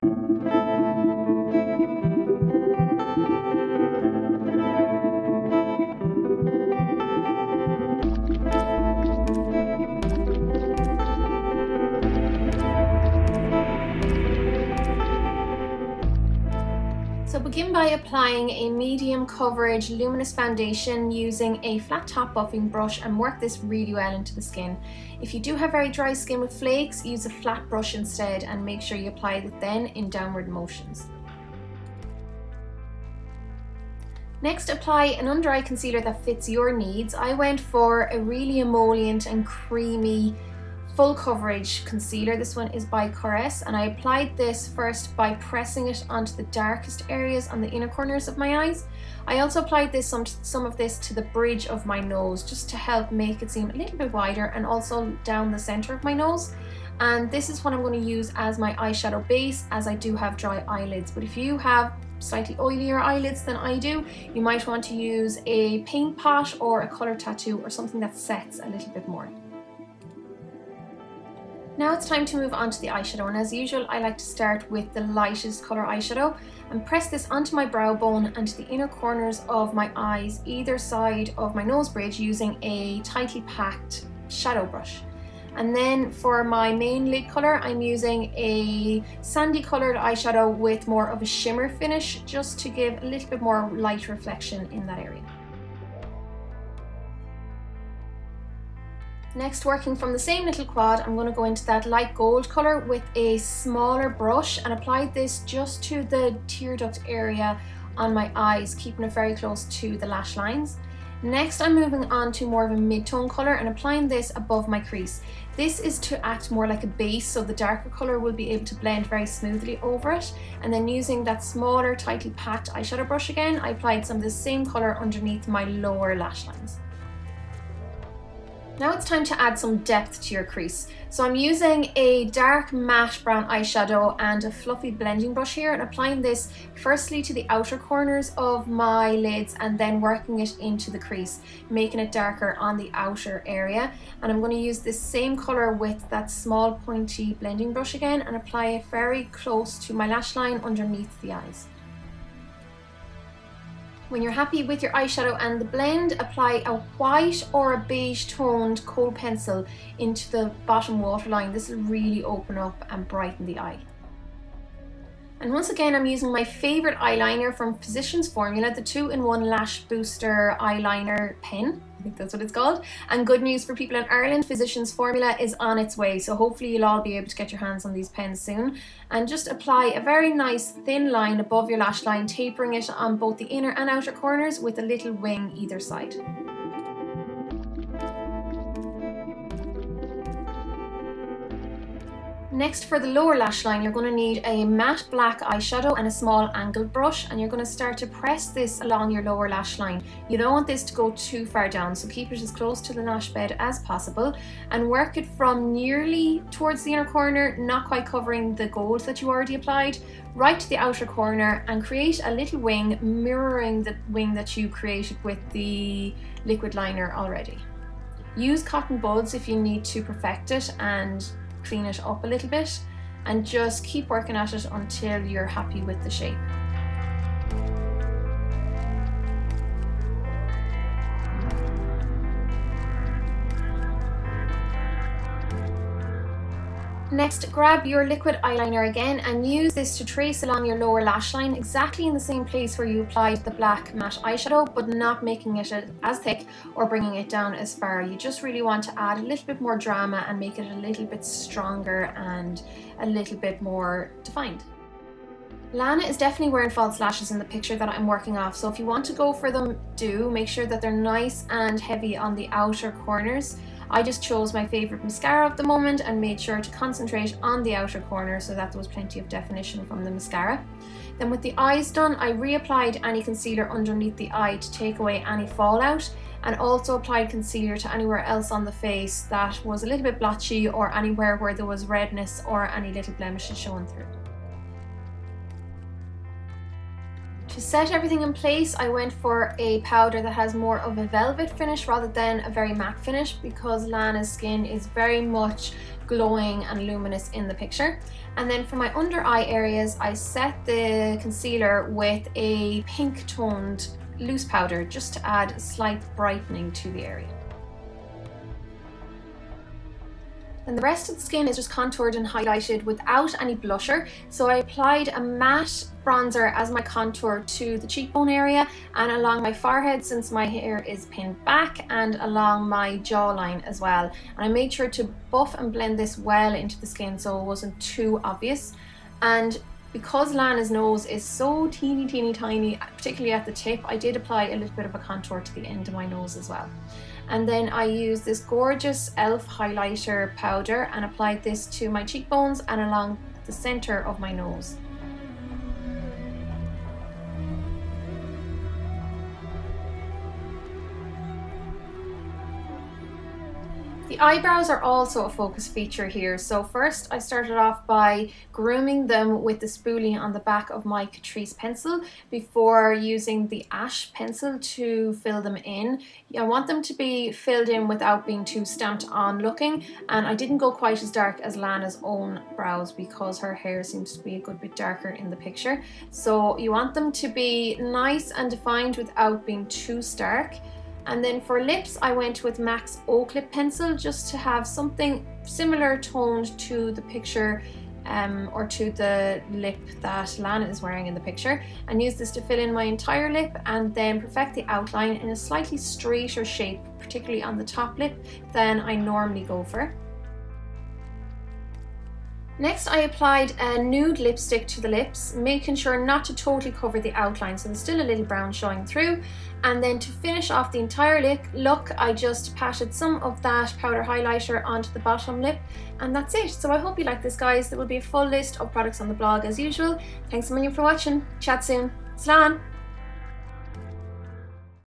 So begin by applying a medium coverage luminous foundation using a flat top buffing brush and work this really well into the skin. If you do have very dry skin with flakes, use a flat brush instead and make sure you apply it then in downward motions. Next, apply an under eye concealer that fits your needs. I went for a really emollient and creamy full coverage concealer. This one is by Korres, and I applied this first by pressing it onto the darkest areas on the inner corners of my eyes. I also applied this some of this to the bridge of my nose just to help make it seem a little bit wider, and also down the center of my nose. And this is what I'm going to use as my eyeshadow base, as I do have dry eyelids. But if you have slightly oilier eyelids than I do, you might want to use a paint pot or a colour tattoo or something that sets a little bit more. Now it's time to move on to the eyeshadow, and as usual I like to start with the lightest colour eyeshadow and press this onto my brow bone and to the inner corners of my eyes either side of my nose bridge using a tightly packed shadow brush. And then for my main lid colour, I'm using a sandy coloured eyeshadow with more of a shimmer finish just to give a little bit more light reflection in that area. Next, working from the same little quad, I'm going to go into that light gold colour with a smaller brush and apply this just to the tear duct area on my eyes, keeping it very close to the lash lines. Next, I'm moving on to more of a mid-tone colour and applying this above my crease. This is to act more like a base, so the darker colour will be able to blend very smoothly over it. And then using that smaller, tightly packed eyeshadow brush again, I applied some of the same colour underneath my lower lash lines. Now it's time to add some depth to your crease. So I'm using a dark matte brown eyeshadow and a fluffy blending brush here, and applying this firstly to the outer corners of my lids and then working it into the crease, making it darker on the outer area. And I'm going to use this same colour with that small pointy blending brush again and apply it very close to my lash line underneath the eyes. When you're happy with your eyeshadow and the blend, apply a white or a beige toned Kohl pencil into the bottom waterline. This will really open up and brighten the eye. And once again, I'm using my favourite eyeliner from Physicians Formula, the 2-in-1 Lash Booster Eyeliner Pen. I think that's what it's called. And good news for people in Ireland, Physicians Formula is on its way, so hopefully you'll all be able to get your hands on these pens soon. And just apply a very nice thin line above your lash line, tapering it on both the inner and outer corners with a little wing either side. Next, for the lower lash line, you're going to need a matte black eyeshadow and a small angled brush, and you're going to start to press this along your lower lash line. You don't want this to go too far down, so keep it as close to the lash bed as possible and work it from nearly towards the inner corner, not quite covering the gold that you already applied, right to the outer corner, and create a little wing mirroring the wing that you created with the liquid liner already. Use cotton buds if you need to perfect it and clean it up a little bit, and just keep working at it until you're happy with the shape. Next, grab your liquid eyeliner again and use this to trace along your lower lash line, exactly in the same place where you applied the black matte eyeshadow, but not making it as thick or bringing it down as far. You just really want to add a little bit more drama and make it a little bit stronger and a little bit more defined. Lana is definitely wearing false lashes in the picture that I'm working off, so if you want to go for them, do make sure that they're nice and heavy on the outer corners. I just chose my favourite mascara at the moment and made sure to concentrate on the outer corner so that there was plenty of definition from the mascara. Then with the eyes done, I reapplied any concealer underneath the eye to take away any fallout, and also applied concealer to anywhere else on the face that was a little bit blotchy or anywhere where there was redness or any little blemishes showing through. To set everything in place, I went for a powder that has more of a velvet finish rather than a very matte finish, because Lana's skin is very much glowing and luminous in the picture. And then for my under eye areas, I set the concealer with a pink toned loose powder just to add a slight brightening to the area. And the rest of the skin is just contoured and highlighted without any blusher. So I applied a matte bronzer as my contour to the cheekbone area and along my forehead, since my hair is pinned back, and along my jawline as well. And I made sure to buff and blend this well into the skin so it wasn't too obvious. And because Lana's nose is so teeny tiny, particularly at the tip, I did apply a little bit of a contour to the end of my nose as well. And then I used this gorgeous e.l.f. highlighter powder and applied this to my cheekbones and along the center of my nose. The eyebrows are also a focus feature here. So first I started off by grooming them with the spoolie on the back of my Catrice pencil before using the Ash pencil to fill them in. I want them to be filled in without being too stamped on looking, and I didn't go quite as dark as Lana's own brows because her hair seems to be a good bit darker in the picture. So you want them to be nice and defined without being too stark. And then for lips, I went with MAC's Oak Lip pencil just to have something similar toned to the picture or to the lip that Lana is wearing in the picture, and use this to fill in my entire lip and then perfect the outline in a slightly straighter shape, particularly on the top lip, than I normally go for. Next, I applied a nude lipstick to the lips, making sure not to totally cover the outline, so there's still a little brown showing through. And then to finish off the entire look, I just patted some of that powder highlighter onto the bottom lip, and that's it. So I hope you like this, guys. There will be a full list of products on the blog as usual. Thanks a million for watching. Chat soon. Slán!